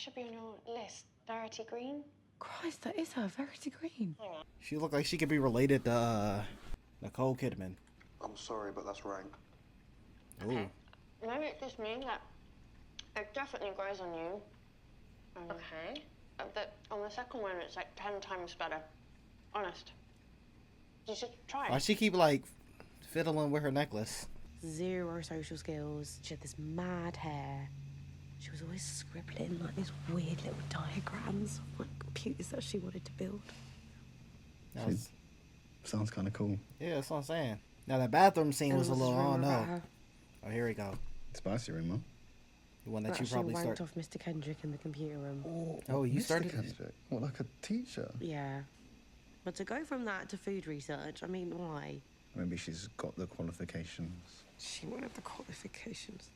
should be on your list. Verity Green. Christ, that is her, Verity Green. She looked like she could be related to Nicole Kidman. I'm sorry, but that's rank. Okay. Maybe it's just me that it definitely grows on you. Okay. That on the second one, it's like 10 times better. Honest. You should try it. Why she keep like fiddling with her necklace? Zero social skills. She had this mad hair. She was always scribbling like these weird little diagrams of like computers that she wanted to build. Sounds kind of cool. Yeah, that's what I'm saying. Now that bathroom scene was a little, I don't know. Oh, here we go. Spicy room, huh? The one that you probably wanked start. off Mr. Kendrick in the computer room. Oh, you Mr. started. Kendrick? What, like a teacher? Yeah. But to go from that to food research, I mean, why? Maybe she's got the qualifications. She won't have the qualifications.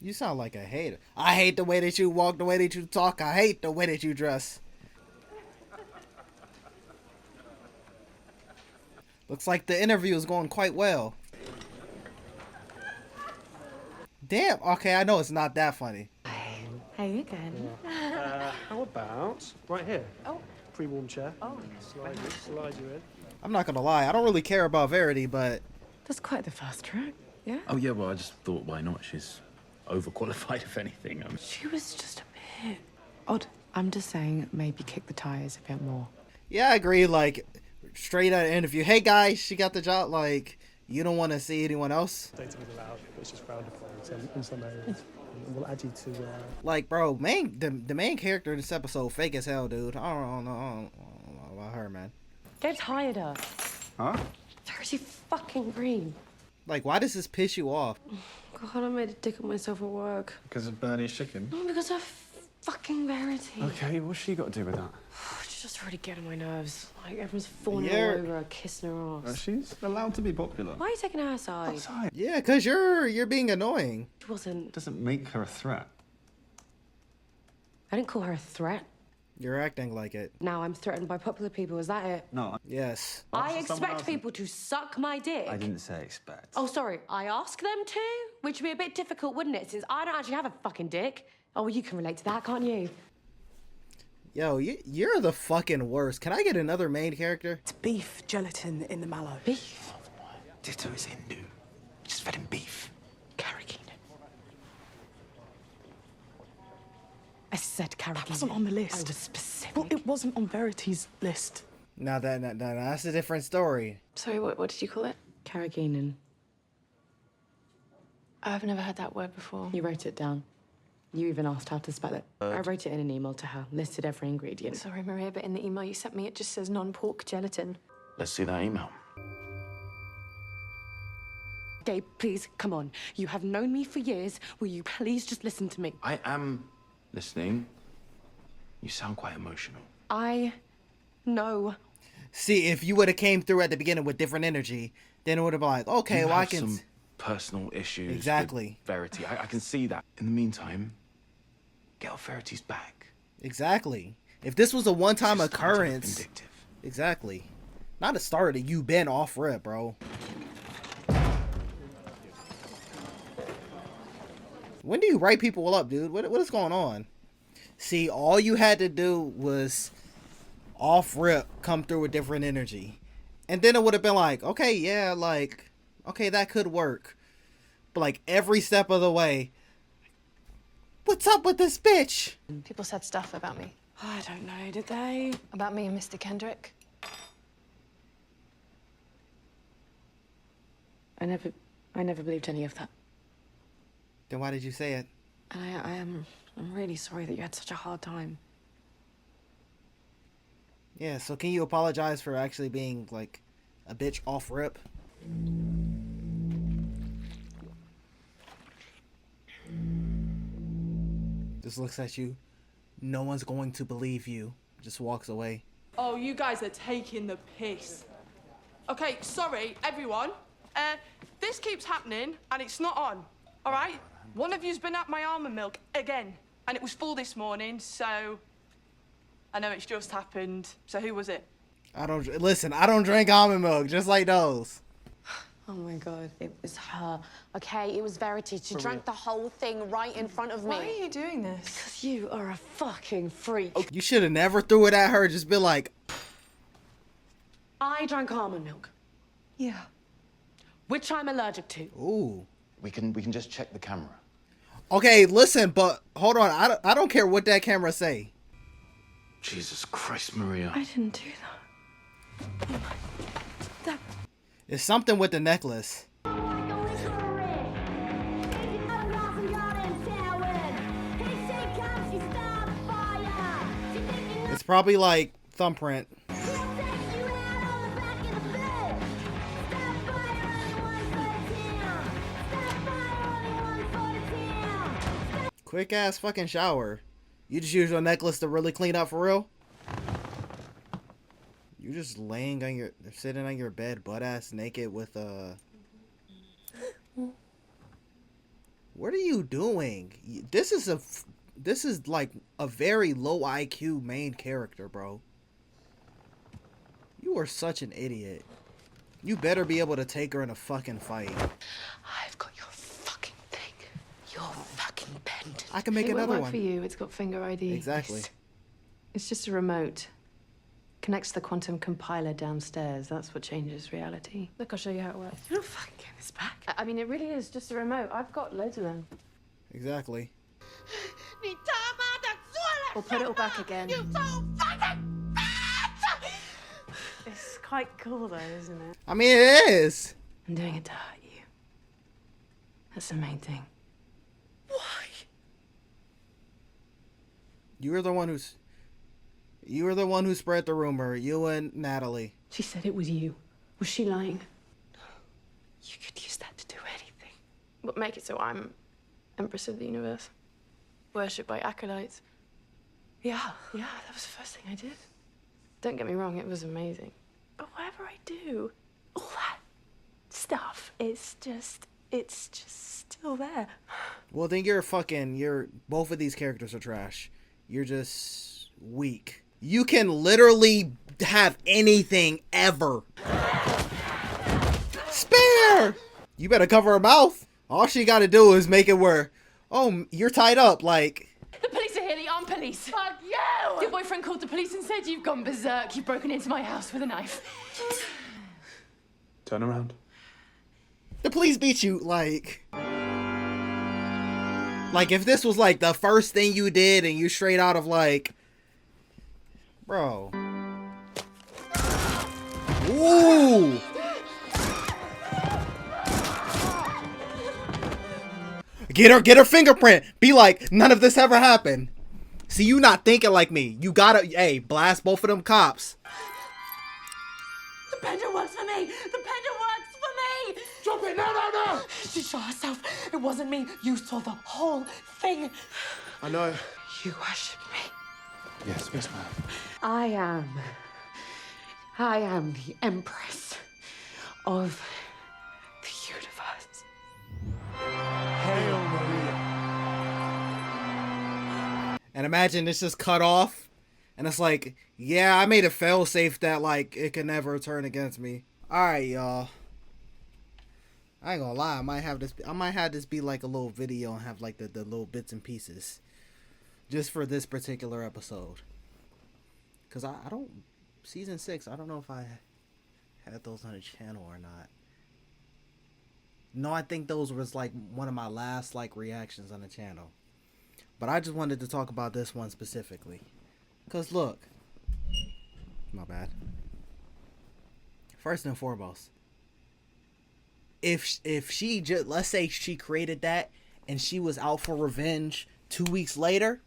You sound like a hater. I hate the way that you walk, the way that you talk. I hate the way that you dress. Looks like the interview is going quite well. Damn. Okay, I know it's not that funny. How you going? How about right here? Oh. Pre-warm chair. Oh. Slide you in. I'm not gonna lie. I don't really care about Verity, but That's quite the fast track, yeah? Oh, yeah, well, I just thought, why not? She's overqualified, if anything. She was just a bit odd. I'm just saying, maybe kick the tires a bit more. yeah, I agree. Like, straight out of interview. Hey guys, she got the job. Like, you don't want to see anyone else. Dating is allowed, but it's just frowned upon in some areas. And we'll add you to. Like, bro, the main character in this episode fake as hell, dude. I don't know about her, man. Get tired her. Huh? Verity fucking Green. Like, why does this piss you off? God, I made a dick of myself at work. Because of Bernie's chicken? No, because of fucking Verity. Okay, what's she got to do with that? She's just really getting on my nerves. Like, everyone's falling Yeah. all over her, kissing her ass. She's allowed to be popular. Why are you taking her side? Yeah, cause you're being annoying. She wasn't. Doesn't make her a threat. I didn't call her a threat. You're acting like it. Now I'm threatened by popular people, is that it? No, Yes. I expect people to suck my dick. I didn't say expect. Oh, sorry. I ask them to? Which would be a bit difficult, wouldn't it? Since I don't actually have a fucking dick. Oh, well, you can relate to that, can't you? Yo, you're the fucking worst. Can I get another main character? It's beef gelatin in the mallow. Beef. Ditto is Hindu. Just fed him beef. Carrageenan. I said Carrageenan. That wasn't on the list. I was specific. Well, it wasn't on Verity's list. Now that's a different story. Sorry, what did you call it? Carrageenan. I've never heard that word before. You wrote it down. You even asked how to spell it. I wrote it in an email to her, listed every ingredient. Sorry, Maria, but in the email you sent me, it just says non-pork gelatin. Let's see that email. Gabe, please, come on. You have known me for years. Will you please just listen to me? I am listening. You sound quite emotional. I know. See, if you would have came through at the beginning with different energy, then it would have been like, okay, You well, I have can. some personal issues. Exactly. With Verity. I can see that. In the meantime, get off Verity's back. Exactly. If this was a one-time She's starting to look occurrence, vindictive. exactly. Not a start that you been off rip, bro. When do you write people up, dude? What is going on? See, all you had to do was off rip come through with different energy. And then it would have been like, okay, yeah, like, okay, that could work. But like every step of the way, what's up with this bitch? People said stuff about me. I don't know, did they? About me and Mr. Kendrick. I never believed any of that. Then why did you say it? And I'm really sorry that you had such a hard time. Yeah, so can you apologize for actually being like a bitch off rip? Just looks at you. No one's going to believe you. Just walks away. Oh, you guys are taking the piss. Okay, sorry, everyone. This keeps happening, and it's not on, all right? One of you's been at my almond milk again, and it was full this morning, so... I know it's just happened, so who was it? I don't drink almond milk, just like those. Oh my God, it was her. Okay, it was Verity. She drank the whole thing right in front of me. Why are you doing this? Because you are a fucking freak. You should have never threw it at her. Just be like, I drank almond milk, Yeah. which I'm allergic to. ooh. We can just check the camera. Okay, listen, but hold on. I don't care what that camera say. Jesus Christ, Maria. I didn't do that. It's something with the necklace. It's probably like thumbprint. Quick ass fucking shower. You just use your necklace to really clean up for real? You just sitting on your bed butt ass naked with what are you doing? This is like a very low IQ main character, bro. You are such an idiot. You better be able to take her in a fucking fight. I've got your fucking thing. Your fucking pendant. I can make It won't another work one. for you. It's got finger ID. Exactly. It's just a remote. Connects to the quantum compiler downstairs. That's what changes reality. Look, I'll show you how it works. You're not fucking getting this back. I mean, it really is just a remote. I've got loads of them. Exactly. We'll put it all back again. You so fucking bitch! It's quite cool, though, isn't it? I mean, it is. I'm doing it to hurt you. That's the main thing. Why? You were the one who spread the rumor. You and Natalie. She said it was you. Was she lying? You could use that to do anything. What make it so I'm Empress of the Universe? Worshipped by acolytes. Yeah, that was the first thing I did. Don't get me wrong, it was amazing. But whatever I do, all that stuff, it's just still there. Well, then both of these characters are trash. You're just weak. You can literally have anything ever. Spare! You better cover her mouth. All she gotta do is make it where, oh, you're tied up, like. The police are here, the armed police. Fuck you! Your boyfriend called the police and said you've gone berserk. You've broken into my house with a knife. Turn around. The police beat you, like if this was like the first thing you did and you straight out of like, bro. Ooh. Get her fingerprint. Be like, none of this ever happened. See, you not thinking like me. You gotta, hey, blast both of them cops. The pendant works for me! The pendant works for me! Drop it, no. She shot herself. It wasn't me. You saw the whole thing. I know. You worship me. Yes, ma'am. I am the Empress of the universe. Hail Maria. And imagine this is cut off, and it's like, yeah, I made a fail safe that like it can never turn against me. All right, y'all. I ain't gonna lie, I might have this be like a little video and have like the little bits and pieces, just for this particular episode. Cause I don't, season 6, I don't know if I had those on the channel or not. No, I think those was like one of my last like reactions on the channel. But I just wanted to talk about this one specifically. Cause look, my bad. First and foremost, if she just, let's say she created that and she was out for revenge 2 weeks later,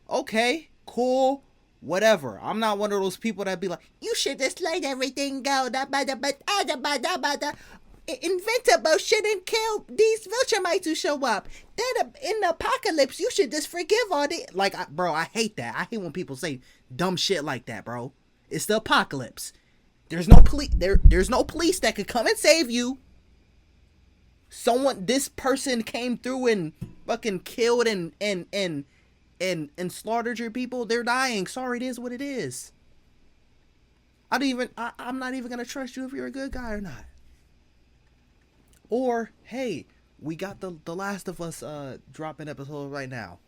okay, cool, whatever. I'm not one of those people that be like, you should just let everything go. Invincible shouldn't kill these Viltrumites who show up. Then in the apocalypse, you should just forgive all the bro. I hate that. I hate when people say dumb shit like that, bro. It's the apocalypse. There's no police. There's no police that could come and save you. This person came through and fucking killed and slaughtered your people. They're dying. Sorry, it is what it is. I'm not even gonna trust you if you're a good guy or not. Or, hey, we got the Last of Us dropping episode right now.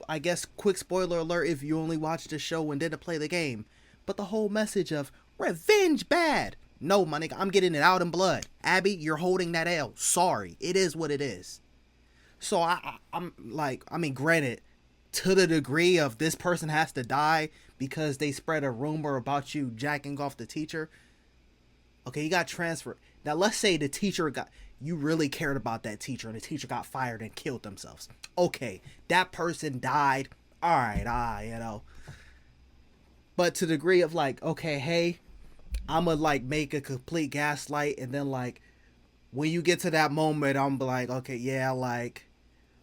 I guess quick spoiler alert if you only watched the show and didn't play the game. But the whole message of revenge bad. No, my nigga, I'm getting it out in blood. Abby, you're holding that L. Sorry. It is what it is. So I'm like, I mean, granted, to the degree of this person has to die because they spread a rumor about you jacking off the teacher. Okay, you got transferred. Now let's say the teacher you really cared about that teacher and the teacher got fired and killed themselves. Okay, that person died. All right, you know. But to the degree of like, okay, hey, I'm gonna like make a complete gaslight, and then like when you get to that moment, I'm like, okay, yeah, like,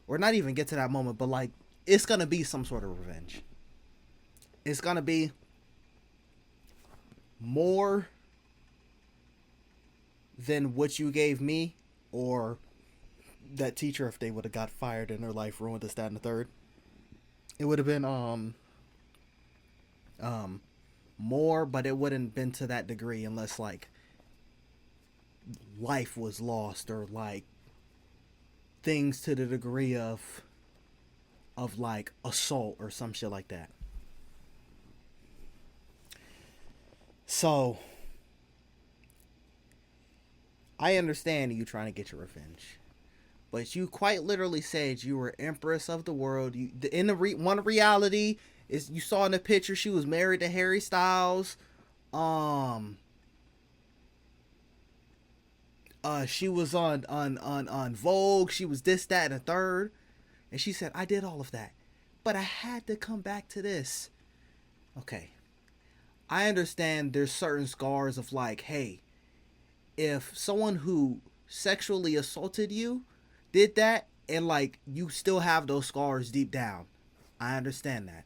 or not even get to that moment, but like it's gonna be some sort of revenge. It's gonna be more than what you gave me or that teacher if they would have got fired and their life ruined, this, that, and the third. It would have been more, but it wouldn't been to that degree unless like life was lost or like things to the degree of like assault or some shit like that. So I understand you trying to get your revenge, but you quite literally said you were Empress of the world. You in the one reality is you saw in the picture she was married to Harry Styles. She was on Vogue. She was this, that, and a third, and she said, "I did all of that, but I had to come back to this." Okay, I understand. There's certain scars of like, hey, if someone who sexually assaulted you did that and like you still have those scars deep down, I understand that.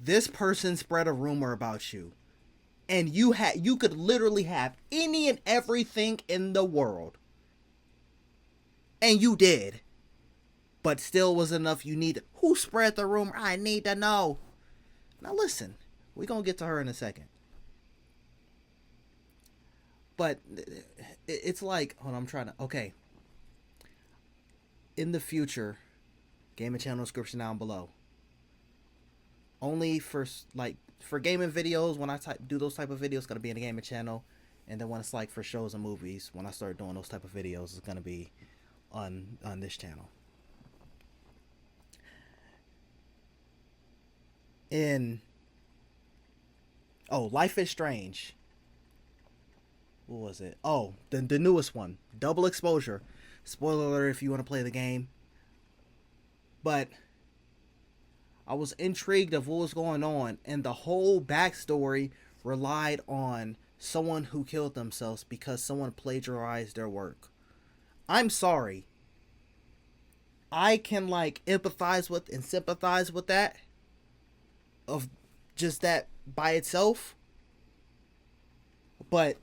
This person spread a rumor about you and you could literally have any and everything in the world, and you did, but still was enough. You need who spread the rumor? I need to know. Now listen, we're gonna get to her in a second. But it's like, hold on, I'm trying to, okay. In the future, gaming channel description down below. Only for gaming videos, when I do those type of videos, it's going to be in the gaming channel. And then when it's like for shows and movies, when I start doing those type of videos, it's going to be on this channel. Life is Strange. What was it? Oh, the newest one. Double Exposure. Spoiler alert if you want to play the game. But I was intrigued of what was going on, and the whole backstory relied on someone who killed themselves because someone plagiarized their work. I'm sorry. I can like empathize with and sympathize with that. Of just that by itself. But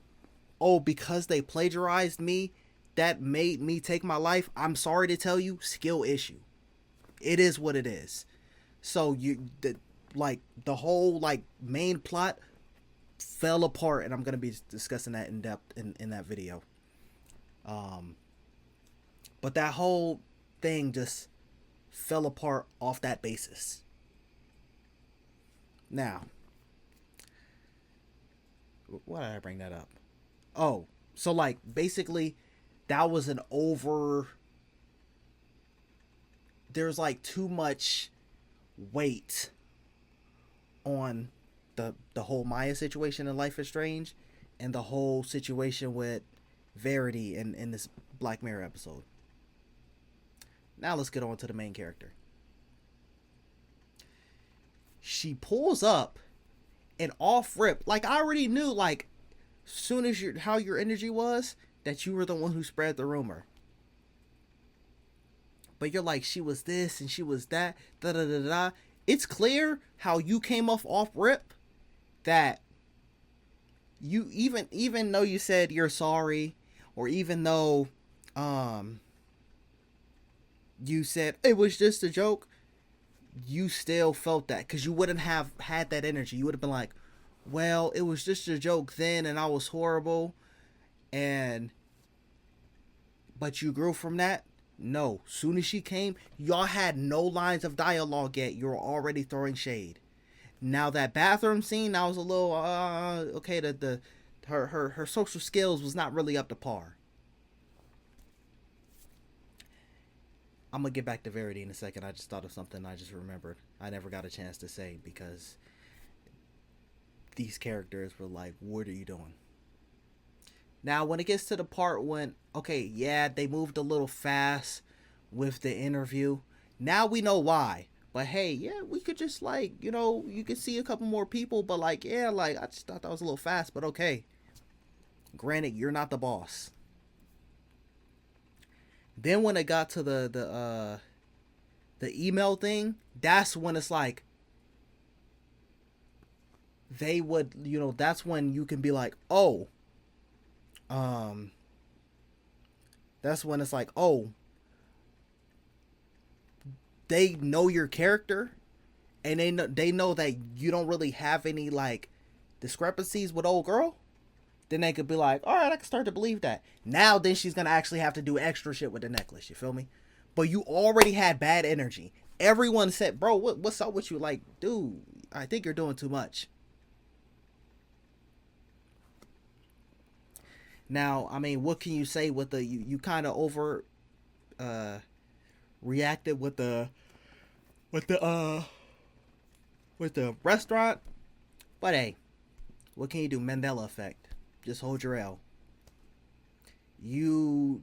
because they plagiarized me, that made me take my life. I'm sorry to tell you, skill issue. It is what it is. So the whole like main plot fell apart, and I'm gonna be discussing that in depth in that video. But that whole thing just fell apart off that basis. Now, why did I bring that up? Oh, so like basically that was there's like too much weight on the whole Maya situation in Life is Strange and the whole situation with Verity in this Black Mirror episode. Now let's get on to the main character. She pulls up and off rip, like I already knew, like soon as how your energy was, that you were the one who spread the rumor. But you're like, she was this and she was that, da da da da. It's clear how you came off rip that you even though you said you're sorry, or even though you said it was just a joke, you still felt that, because you wouldn't have had that energy. You would have been like, well, it was just a joke then and I was horrible, and but you grew from that? No. Soon as she came, y'all had no lines of dialogue yet. You were already throwing shade. Now that bathroom scene, that was a little okay. Her social skills was not really up to par. I'm gonna get back to Verity in a second. I just thought of something I just remembered. I never got a chance to say because these characters were like, "What are you doing?" Now, when it gets to the part when, okay, yeah, they moved a little fast with the interview. Now we know why. But hey, yeah, we could just like, you know, you could see a couple more people, but like, yeah, like, I just thought that was a little fast, but okay. Granted, you're not the boss. Then when it got to the email thing, that's when it's like, they would, you know, that's when you can be like, oh, that's when it's like, oh, they know your character, and they know that you don't really have any like discrepancies with old girl. Then they could be like, all right, I can start to believe that. Now then she's gonna actually have to do extra shit with the necklace. You feel me? But you already had bad energy. Everyone said, bro, what's up with you? Like, dude, I think you're doing too much. Now, I mean, what can you say with the you kind of over reacted with the restaurant? But hey, what can you do? Mandela effect. Just hold your L. You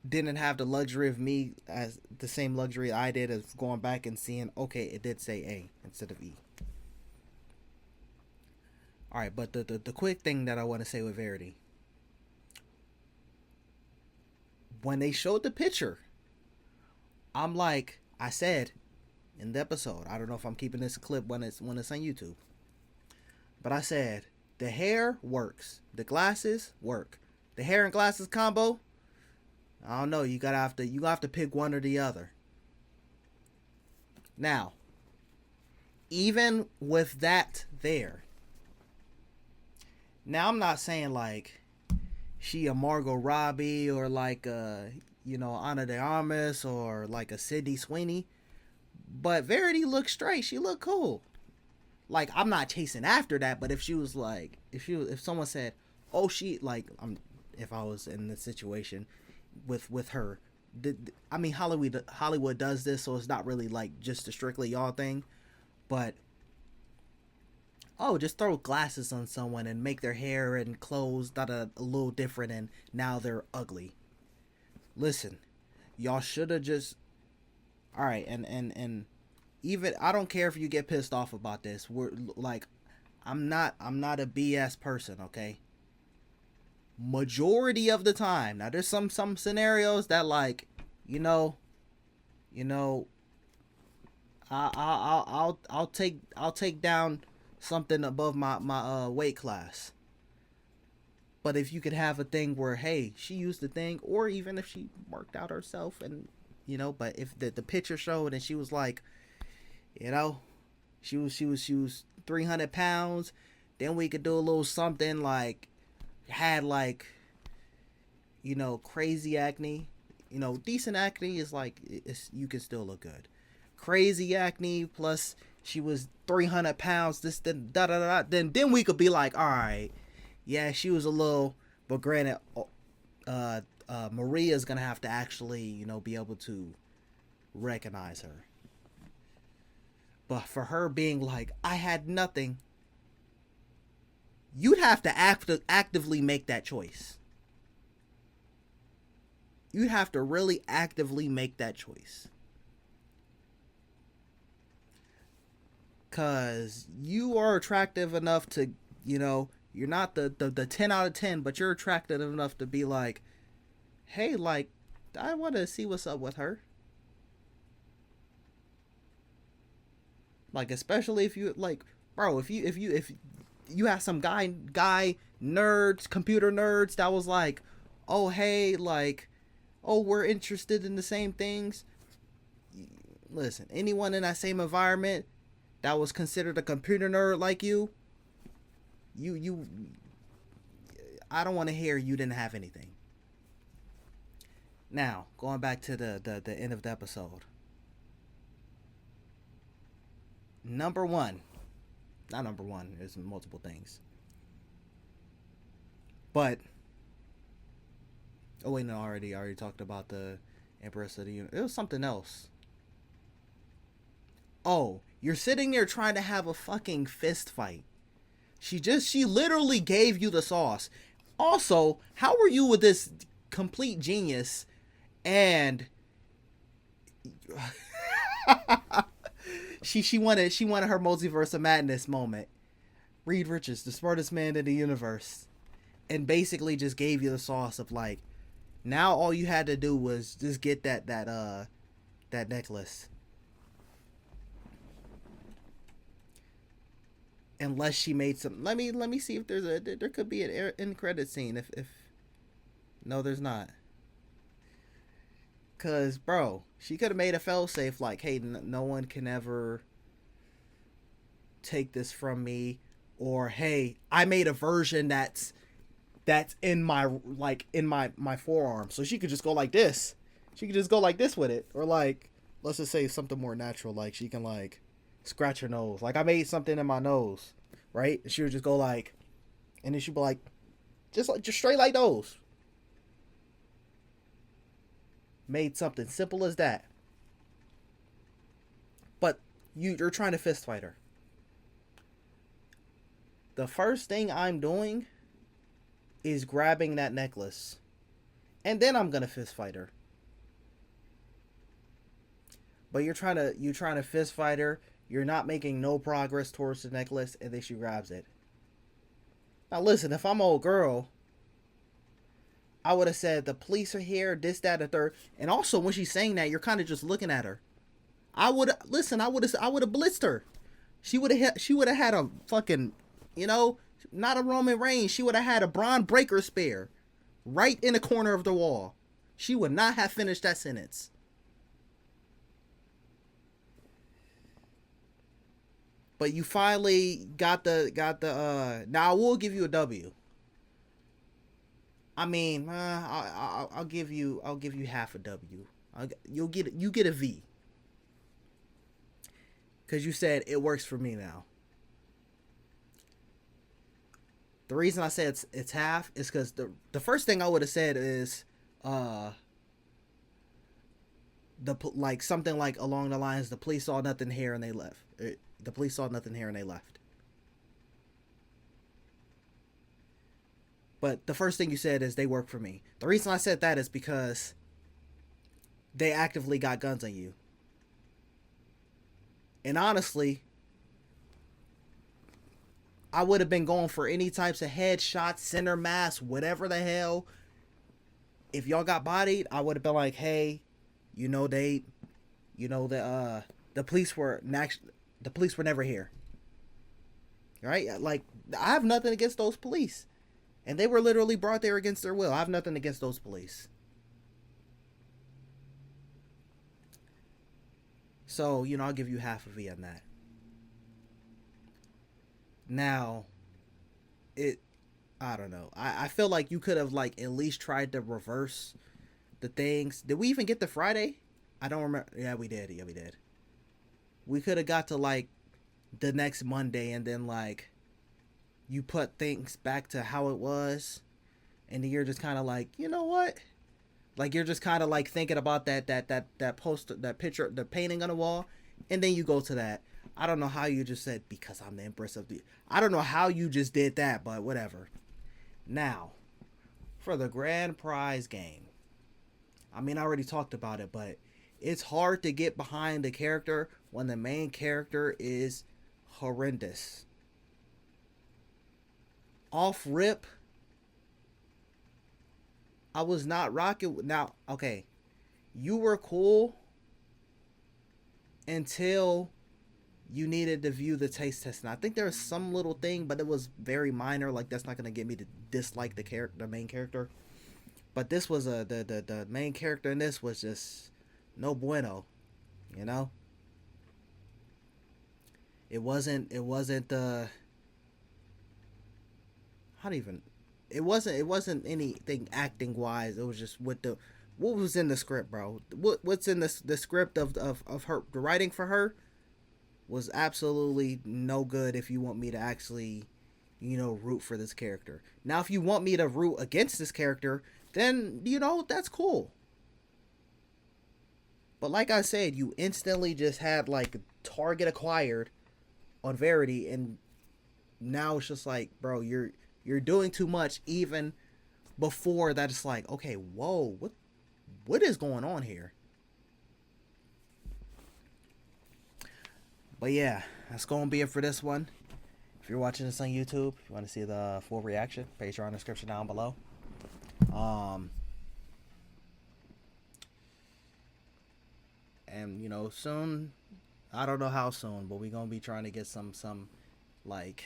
didn't have the luxury of me as the same luxury I did of going back and seeing, okay, it did say A instead of E. All right, but the quick thing that I want to say with Verity, when they showed the picture, I'm like, I said in the episode, I don't know if I'm keeping this clip when it's on YouTube, but I said the hair works, the glasses work, the hair and glasses combo. I don't know. You have to pick one or the other. Now, even with that there. Now, I'm not saying like she a Margot Robbie or like a, you know, Ana de Armas or like a Sydney Sweeney, but Verity looked straight. She looked cool. Like, I'm not chasing after that, but if she was like, if someone said, oh, she like, if I was in the situation with her, I mean, Hollywood does this, so it's not really like just a strictly y'all thing, but oh, just throw glasses on someone and make their hair and clothes a little different, and now they're ugly. Listen, y'all should have just, all right, and even, I don't care if you get pissed off about this. We're like, I'm not a BS person, okay? Majority of the time, now there's some scenarios that like, you know, I'll take down something above my weight class. But if you could have a thing where, hey, she used the thing, or even if she worked out herself, and you know, but if the picture showed and she was like, you know, she was 300 pounds, then we could do a little something like, had like, you know, crazy acne. You know, decent acne is like, you can still look good. Crazy acne plus she was 300 pounds, this, then, then we could be like, all right, yeah, she was a little, but granted, Maria's gonna have to actually, you know, be able to recognize her. But for her being like, I had nothing, you'd have to actively make that choice. You'd have to really actively make that choice. Because you are attractive enough to, you know, you're not the 10 out of 10, but you're attractive enough to be like, hey, like, I want to see what's up with her. Like, especially if you, like, bro, if you have some guy nerds, computer nerds that was like, oh, hey, like, oh, we're interested in the same things. Listen, anyone in that same environment that was considered a computer nerd like you, I don't want to hear you didn't have anything. Now, going back to the end of the episode. Number one. Not number one. There's multiple things. But. Oh, wait, no, I already talked about the Empress of the Universe. It was something else. Oh, you're sitting there trying to have a fucking fist fight. She literally gave you the sauce. Also, how were you with this complete genius and she wanted her multiverse of madness moment. Reed Richards, the smartest man in the universe, and basically just gave you the sauce of like, now all you had to do was just get that necklace. Unless she made some, let me see if there could be an end credit scene. If no, there's not. Cause bro, she could have made a failsafe like, hey, no one can ever take this from me, or hey, I made a version that's in my my forearm, so she could just go like this. She could just go like this with it, or like, let's just say something more natural, like she can like scratch her nose. Like I made something in my nose, right? And she would just go like, and then she'd be like, just straight like those. Made something simple as that. But you're trying to fist fight her. The first thing I'm doing is grabbing that necklace. And then I'm gonna fist fight her. But you're trying to fist fight her. You're not making no progress towards the necklace, and then she grabs it. Now listen, if I'm an old girl, I would have said the police are here, this, that, or third. And also when she's saying that, you're kind of just looking at her. I would have blitzed her. She would have had a fucking, not a Roman Reigns. She would have had a Braun Breaker spear right in the corner of the wall. She would not have finished that sentence. But you finally got the now I will give you a W. I mean, I'll give you half a W. You get a V. Cause you said it works for me now. The reason I said it's half is because the first thing I would have said is like something like along the lines, the police saw nothing here and they left. The police saw nothing here and they left. But the first thing you said is they work for me. The reason I said that is because they actively got guns on you. And honestly, I would have been going for any types of headshots, center mass, whatever the hell. If y'all got bodied, I would have been like, hey, the police were never here. Right? Like, I have nothing against those police. And they were literally brought there against their will. I have nothing against those police. So, I'll give you half a V on that. Now, I don't know. I feel like you could have, like, at least tried to reverse the things. Did we even get to Friday? I don't remember. Yeah, we did. We could have got to, like, the next Monday and then, like, you put things back to how it was, and then you're just kind of like, you know what? Like, you're just kind of like thinking about that poster, that picture, the painting on the wall, and then you go to that. I don't know how you just said, because I'm the Empress of the... I don't know how you just did that, but whatever. Now, for the grand prize game. I mean, I already talked about it, but it's hard to get behind the character when the main character is horrendous. Off rip, I was not rocking. Now, okay, you were cool until you needed to view the taste test. And I think there was some little thing, but it was very minor. Like, that's not gonna get me to dislike the main character. But this was the main character in this was just no bueno, It wasn't it wasn't anything acting wise. It was just with what was in the script, bro? What's in the script of her, the writing for her was absolutely no good if you want me to actually, you know, root for this character. Now, if you want me to root against this character, then, you know, that's cool. But like I said, you instantly just had, like, target acquired on Verity, and now it's just like, bro, you're doing too much even before that. It's like, okay, whoa, what is going on here? But yeah, that's going to be it for this one. If you're watching this on YouTube, if you want to see the full reaction, Patreon in the description down below. And, you know, soon, I don't know how soon, but we're going to be trying to get some like,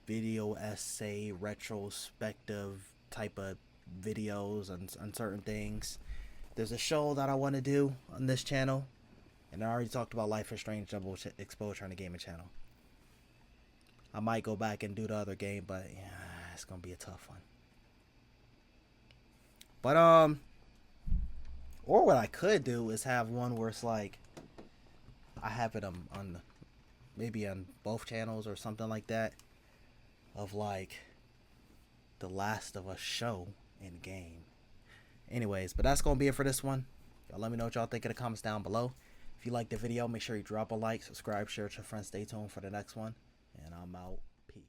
video essay, retrospective type of videos on certain things. There's a show that I want to do on this channel. And I already talked about Life is Strange Double Exposure on the gaming channel. I might go back and do the other game, but yeah, it's gonna be a tough one. But or what I could do is have one where it's like I have it on maybe on both channels or something like that, of like the Last of Us show in game. Anyways, but that's gonna be it for this one. Y'all let me know what y'all think in the comments down below. If you liked the video, make sure you drop a like, subscribe, share it with your friends. Stay tuned for the next one. And I'm out. Peace.